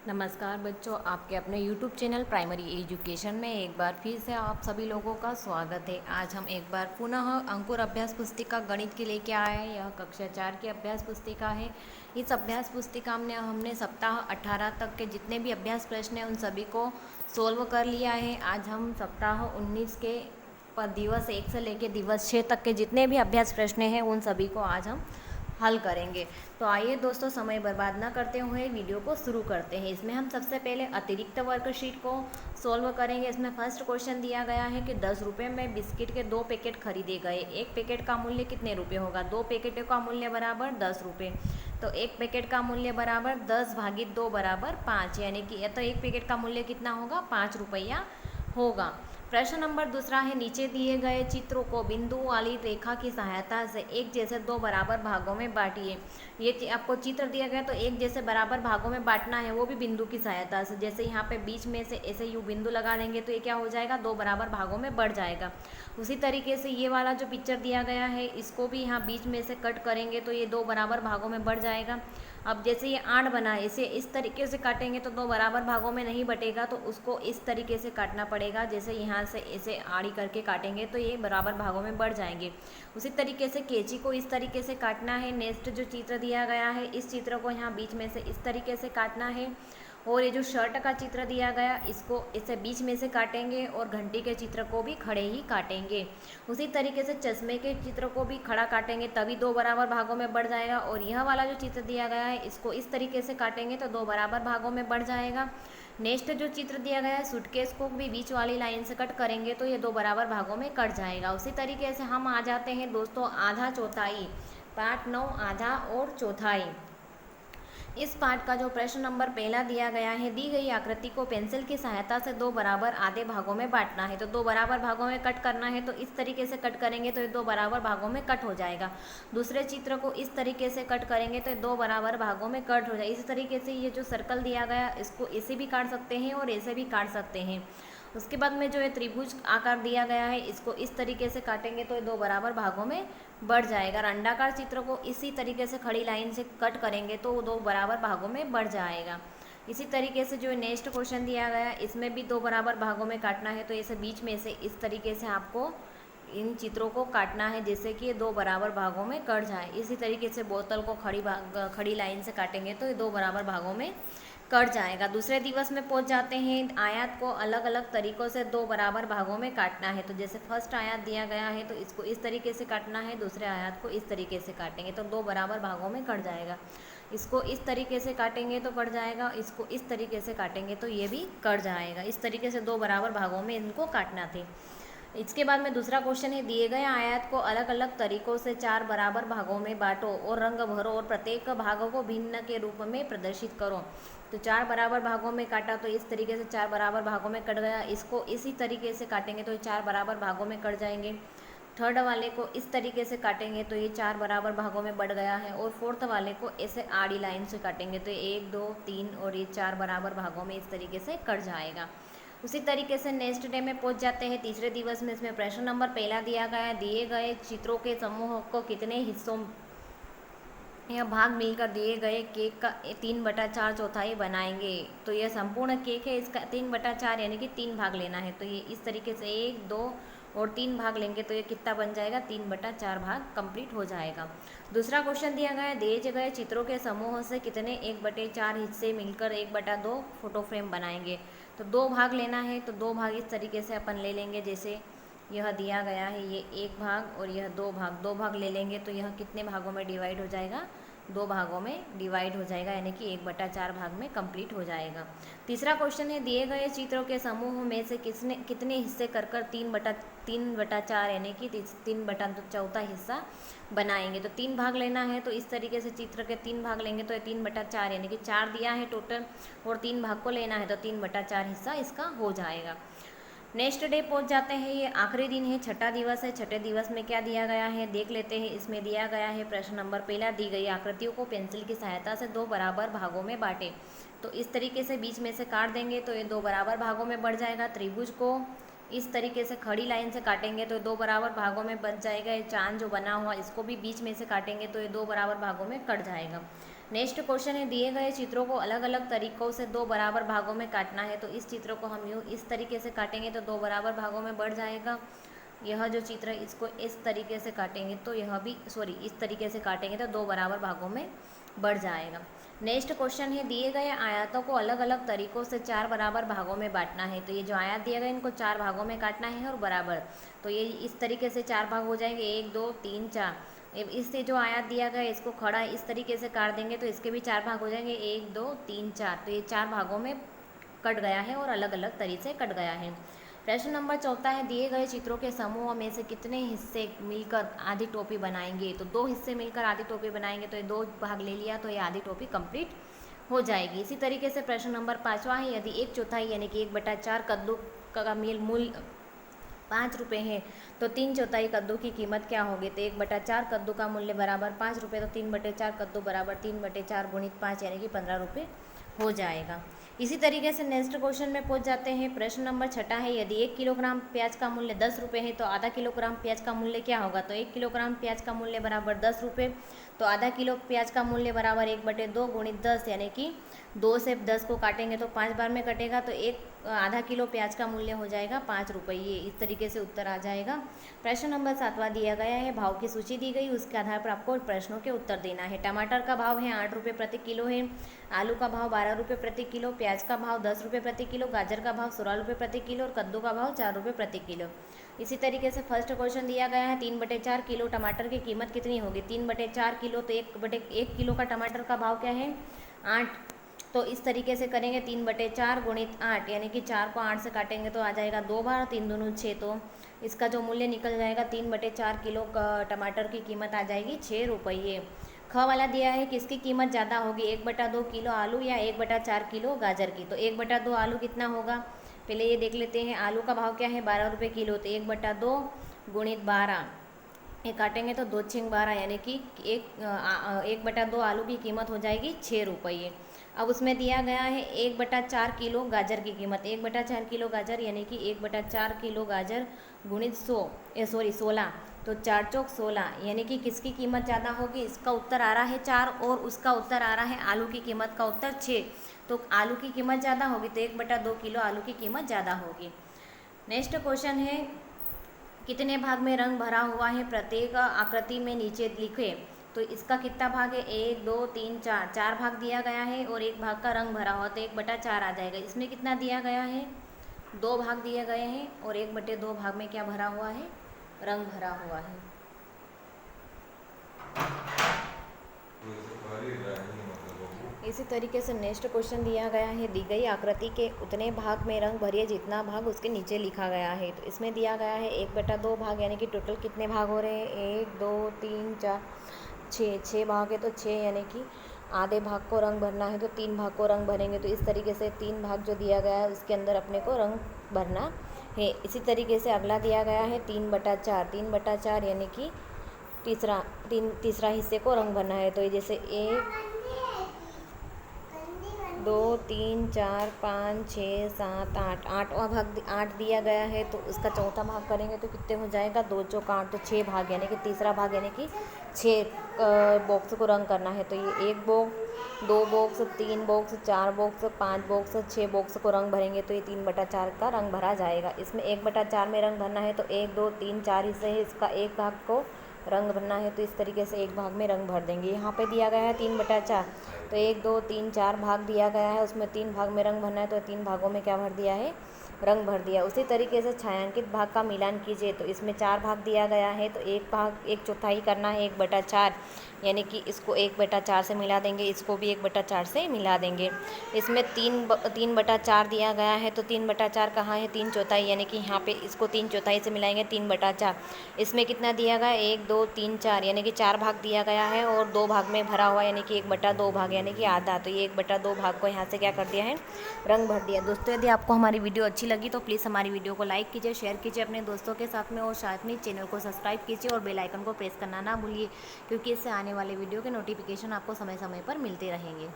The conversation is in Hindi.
नमस्कार बच्चों, आपके अपने YouTube चैनल प्राइमरी एजुकेशन में एक बार फिर से आप सभी लोगों का स्वागत है। आज हम एक बार पुनः अंकुर अभ्यास पुस्तिका गणित के लेके आए हैं। यह कक्षा 4 की अभ्यास पुस्तिका है। इस अभ्यास पुस्तिका में हमने सप्ताह 18 तक के जितने भी अभ्यास प्रश्न हैं उन सभी को सोल्व कर लिया है। आज हम सप्ताह 19 के दिवस 1 से लेकर दिवस 6 तक के जितने भी अभ्यास प्रश्न हैं उन सभी को आज हम हल करेंगे। तो आइए दोस्तों, समय बर्बाद ना करते हुए वीडियो को शुरू करते हैं। इसमें हम सबसे पहले अतिरिक्त वर्कशीट को सॉल्व करेंगे। इसमें फर्स्ट क्वेश्चन दिया गया है कि 10 रुपये में बिस्किट के 2 पैकेट खरीदे गए। एक पैकेट का मूल्य कितने रुपये होगा? 2 पैकेटों का मूल्य बराबर 10 रुपये। तो एक पैकेट का मूल्य बराबर 10 भागित 2 बराबर 5, यानी कि तो एक पैकेट का मूल्य कितना होगा? 5 रुपया होगा। प्रश्न नंबर दूसरा है, नीचे दिए गए चित्रों को बिंदु वाली रेखा की सहायता से एक जैसे 2 बराबर भागों में बांटिए। ये आपको चित्र दिया गया तो एक जैसे बराबर भागों में बांटना है, वो भी बिंदु की सहायता से। जैसे यहाँ पे बीच में से ऐसे यू बिंदु लगा देंगे तो ये क्या हो जाएगा? 2 बराबर भागों में बढ़ जाएगा। उसी तरीके से ये वाला जो पिक्चर दिया गया है इसको भी यहाँ बीच में से कट करेंगे तो ये 2 बराबर भागों में बढ़ जाएगा। अब जैसे ये 8 बना है, इसे इस तरीके से काटेंगे तो 2 बराबर भागों में नहीं बटेगा, तो उसको इस तरीके से काटना पड़ेगा। जैसे यहाँ से इसे आड़ी करके काटेंगे तो ये बराबर भागों में बढ़ जाएंगे। उसी तरीके से कैंची को इस तरीके से काटना है। नेक्स्ट जो चित्र दिया गया है इस चित्र को यहाँ बीच में से इस तरीके से काटना है। और ये जो शर्ट का चित्र दिया गया इसको इसे बीच में से काटेंगे और घंटी के चित्र को भी खड़े ही काटेंगे। उसी तरीके से चश्मे के चित्र को भी खड़ा काटेंगे, तभी 2 बराबर भागों में बढ़ जाएगा। और यह वाला जो चित्र दिया गया है इसको इस तरीके से काटेंगे तो 2 बराबर भागों में बढ़ जाएगा। नेक्स्ट जो चित्र दिया गया है सूटकेस को भी बीच वाली लाइन से कट करेंगे तो ये 2 बराबर भागों में कट जाएगा। उसी तरीके से हम आ जाते हैं दोस्तों आधा चौथाई, पार्ट 9 आधा और चौथाई। इस पाठ का जो प्रश्न नंबर पहला दिया गया है, दी गई आकृति को पेंसिल की सहायता से 2 बराबर आधे भागों में बांटना है। तो 2 बराबर भागों में कट करना है तो इस तरीके से कट करेंगे तो ये 2 बराबर भागों में कट हो जाएगा। दूसरे चित्र को इस तरीके से कट करेंगे तो 2 बराबर भागों में कट हो जाएगा। इसी तरीके से ये जो सर्कल दिया गया इसको ऐसे भी काट सकते हैं और ऐसे भी काट सकते हैं। उसके बाद में जो ये त्रिभुज आकार दिया गया है इसको इस तरीके से काटेंगे तो ये 2 बराबर भागों में बढ़ जाएगा। अंडाकार चित्र को इसी तरीके से खड़ी लाइन से कट करेंगे तो वो 2 बराबर भागों में बढ़ जाएगा। इसी तरीके से जो नेक्स्ट क्वेश्चन दिया गया इसमें भी 2 बराबर भागों में काटना है, तो ऐसे बीच में से इस तरीके से आपको इन चित्रों को काटना है जिससे कि ये 2 बराबर भागों में कट जाए। इसी तरीके से बोतल को खड़ी लाइन से काटेंगे तो ये 2 बराबर भागों में कट जाएगा। दूसरे दिवस में पहुंच जाते हैं। आयत को अलग अलग तरीक़ों से 2 बराबर भागों में काटना है। तो जैसे फर्स्ट आयत दिया गया है तो इसको इस तरीके से काटना है, दूसरे आयत को इस तरीके से काटेंगे तो 2 बराबर भागों में कट जाएगा। इसको इस तरीके से काटेंगे तो कट जाएगा, इसको इस तरीके से काटेंगे तो ये भी कट जाएगा। इस तरीके से 2 बराबर भागों में इनको काटना थे। इसके बाद में दूसरा क्वेश्चन है, दिए गए आयत को अलग अलग तरीकों से 4 बराबर भागों में बांटो और रंग भरो और प्रत्येक भागों को भिन्न के रूप में प्रदर्शित करो। तो 4 बराबर भागों में काटा तो इस तरीके से 4 बराबर भागों में कट गया। इसको इसी तरीके से काटेंगे तो ये 4 बराबर भागों में कट जाएंगे। थर्ड वाले को इस तरीके से काटेंगे तो ये 4 बराबर भागों में बढ़ गया है। और फोर्थ वाले को ऐसे आड़ी लाइन से काटेंगे तो 1 2 3 और ये 4 बराबर भागों में इस तरीके से कट जाएगा। उसी तरीके से नेक्स्ट डे में पहुंच जाते हैं तीसरे दिवस में। इसमें प्रश्न नंबर पहला दिया गया है, दिए गए चित्रों के समूह को कितने हिस्सों यह भाग मिलकर दिए गए केक का 3/4 चौथाई बनाएंगे। तो यह संपूर्ण केक है, इसका 3/4 यानी कि 3 भाग लेना है। तो ये इस तरीके से 1 2 और 3 भाग लेंगे तो ये कितना बन जाएगा? 3/4 भाग कंप्लीट हो जाएगा। दूसरा क्वेश्चन दिया गया है, दिए गए चित्रों के समूह से कितने 1/4 हिस्से मिलकर 1/2 फोटो फ्रेम बनाएंगे। तो 2 भाग लेना है तो 2 भाग इस तरीके से अपन ले लेंगे। जैसे यह दिया गया है ये 1 भाग और यह 2 भाग ले लेंगे तो यह कितने भागों में डिवाइड हो जाएगा? 2 भागों में डिवाइड हो जाएगा, यानी कि 1/4 भाग में कंप्लीट हो जाएगा। तीसरा क्वेश्चन है, दिए गए चित्रों के समूह में से कितने हिस्से कर 3/4 यानी कि 3/4 हिस्सा बनाएंगे। तो 3 भाग लेना है तो इस तरीके से चित्र के 3 भाग लेंगे तो ये 3/4 यानी कि 4 दिया है टोटल और 3 भाग को लेना है तो 3/4 हिस्सा इसका हो जाएगा। नेक्स्ट डे पहुंच जाते हैं। ये आखिरी दिन है, छठा दिवस है। छठे दिवस में क्या दिया गया है देख लेते हैं। इसमें दिया गया है प्रश्न नंबर पहला, दी गई आकृतियों को पेंसिल की सहायता से 2 बराबर भागों में बांटे। तो इस तरीके से बीच में से काट देंगे तो ये 2 बराबर भागों में बढ़ जाएगा। त्रिभुज को इस तरीके से खड़ी लाइन से काटेंगे तो 2 बराबर भागों में बच जाएगा। ये चांद जो बना हुआ इसको भी बीच में से काटेंगे तो ये 2 बराबर भागों में कट जाएगा। नेक्स्ट क्वेश्चन है, दिए गए चित्रों को अलग अलग तरीकों से दो बराबर भागों में काटना है। तो इस चित्र को हम यूँ इस तरीके से काटेंगे तो दो बराबर भागों में बढ़ जाएगा। यह जो चित्र है इसको इस तरीके से काटेंगे तो यह भी इस तरीके से काटेंगे तो दो बराबर भागों में बढ़ जाएगा। नेक्स्ट क्वेश्चन है, दिए गए आयतों को अलग अलग तरीकों से चार बराबर भागों में बांटना है। तो ये जो आयत दिए गए इनको चार भागों में काटना है और बराबर, तो ये इस तरीके से चार भाग हो जाएंगे, 1 2 3 4। इससे जो आयत दिया गया है इसको खड़ा इस तरीके से काट देंगे तो इसके भी चार भाग हो जाएंगे, 1 2 3 4। तो ये चार भागों में कट गया है और अलग अलग तरीके से कट गया है। प्रश्न नंबर 14 है, दिए गए चित्रों के समूह में से कितने हिस्से मिलकर आधी टोपी बनाएंगे। तो दो हिस्से मिलकर आधी टोपी बनाएंगे तो ये दो भाग ले लिया तो ये आधी टोपी कंप्लीट हो जाएगी। इसी तरीके से प्रश्न नंबर 5वां है, यदि 1/4 यानी कि 1/4 कद्दू का मूल्य 5 रुपये है तो 3/4 कद्दू की कीमत क्या होगी। तो 1/4 कद्दू का मूल्य बराबर 5 रुपये, तो 3/4 कद्दू बराबर 3/4 गुणित 5 यानी कि 15 रुपये हो जाएगा। इसी तरीके से नेक्स्ट क्वेश्चन में पहुंच जाते हैं। प्रश्न नंबर 6 है, यदि 1 किलोग्राम प्याज का मूल्य 10 रुपये है तो आधा किलोग्राम प्याज का मूल्य क्या होगा। तो 1 किलोग्राम प्याज का मूल्य बराबर 10 रुपये, तो आधा किलो प्याज का मूल्य बराबर 1/2 गुणित 10 यानी कि 2 से 10 को काटेंगे तो 5 बार में कटेगा तो आधा किलो प्याज का मूल्य हो जाएगा 5 रुपये। इस तरीके से उत्तर आ जाएगा। प्रश्न नंबर 7वां दिया गया है, भाव की सूची दी गई, उसके आधार पर आपको प्रश्नों के उत्तर देना है। टमाटर का भाव है 8 रुपये प्रति किलो है, आलू का भाव 12 रुपये प्रति किलो, प्याज का भाव 10 रुपये प्रति किलो, गाजर का भाव 16 रुपये प्रति किलो और कद्दू का भाव 4 रुपये प्रति किलो। इसी तरीके से फर्स्ट क्वेश्चन दिया गया है, 3/4 किलो टमाटर की कीमत कितनी होगी। 3/4 किलो तो 1 किलो का टमाटर का भाव क्या है 8। तो इस तरीके से करेंगे 3/4 गुणित 8 यानी कि 4 को 8 से काटेंगे तो आ जाएगा 2 बार, 3 दूनी 6। तो इसका जो मूल्य निकल जाएगा 3/4 किलो का टमाटर की कीमत आ जाएगी 6 रुपये। ख वाला दिया है, किसकी कीमत ज़्यादा होगी, 1/2 किलो आलू या 1/4 किलो गाजर की। तो 1/2 आलू कितना होगा, पहले ये देख लेते हैं। आलू का भाव क्या है 12 रुपये किलो, तो 1/2 गुणित 12 ये काटेंगे तो 2 6 12 यानी कि 1/2 आलू की कीमत हो जाएगी 6 रुपये। अब उसमें दिया गया है 1/4 किलो गाजर की कीमत, 1/4 किलो गाजर यानी कि 1/4 किलो गाजर गुणित 16, तो 4 चौक 16 यानी कि किसकी कीमत ज़्यादा होगी। इसका उत्तर आ रहा है 4 और उसका उत्तर आ रहा है आलू की कीमत का उत्तर 6। तो आलू की कीमत ज़्यादा होगी तो 1/2 किलो आलू की कीमत ज़्यादा होगी। नेक्स्ट क्वेश्चन है, कितने भाग में रंग भरा हुआ है प्रत्येक आकृति में नीचे लिखे। तो इसका कितना भाग है 1 2 3 4, 4 भाग दिया गया है और एक भाग का रंग भरा हुआ तो 1/4 आ जाएगा। इसमें कितना दिया गया है 2 भाग दिए गए हैं और 1/2 भाग में क्या भरा हुआ है रंग भरा हुआ है। इसी तरीके से नेक्स्ट क्वेश्चन दिया गया है, दी गई आकृति के उतने भाग में रंग भरिए जितना भाग उसके नीचे लिखा गया है। तो इसमें दिया गया है 1/2 भाग यानी कि टोटल कितने भाग हो रहे हैं 1 2 3 4 6 भाग है तो 6 यानी कि आधे भाग को रंग भरना है तो 3 भाग को रंग भरेंगे। तो इस तरीके से 3 भाग जो दिया गया है उसके अंदर अपने को रंग भरना है। इसी तरीके से अगला दिया गया है 3/4 यानी कि तीसरा हिस्से को रंग भरना है। तो ये जैसे 1 2 3 4 5 6 7 8, 8वां भाग 8 दिया गया है तो उसका चौथा भाग करेंगे तो कितने हो जाएगा 2 चौक 8, तो 6 भाग यानी कि तीसरा भाग यानी कि 6 बॉक्स को रंग करना है। तो ये 1 box 2 box 3 box 4 box 5 box 6 box को रंग भरेंगे तो ये 3/4 का रंग भरा जाएगा। इसमें 1/4 में रंग भरना है तो 1 2 3 4 हिस्से है, इसका एक भाग को रंग भरना है तो इस तरीके से एक भाग में रंग भर देंगे। यहाँ पे दिया गया है 3/4 तो 1 2 3 4 भाग दिया गया है, उसमें 3 भाग में रंग भरना है तो 3 भागों में क्या भर दिया है रंग भर दिया। उसी तरीके से छायांकित भाग का मिलान कीजिए। तो इसमें 4 भाग दिया गया है तो एक भाग 1/4 करना है 1/4 यानी कि इसको 1/4 से मिला देंगे, इसको भी 1/4 से मिला देंगे। इसमें 3/4 दिया गया है तो 3/4 कहाँ है 3/4 यानी कि यहाँ पे इसको 3/4 से मिलाएंगे 3/4। इसमें कितना दिया गया 1 2 3 4 यानी कि 4 भाग दिया गया है और 2 भाग में भरा हुआ यानी कि 1/2 भाग यानी कि आधा। तो ये 1/2 भाग को यहाँ से क्या कर दिया है रंग भर दिया। दोस्तों यदि आपको हमारी वीडियो अच्छी लगी तो प्लीज़ हमारी वीडियो को लाइक कीजिए, शेयर कीजिए अपने दोस्तों के साथ में और साथ में चैनल को सब्सक्राइब कीजिए और बेल आइकन को प्रेस करना ना भूलिए, क्योंकि इससे आने वाले वीडियो के नोटिफिकेशन आपको समय समय पर मिलते रहेंगे।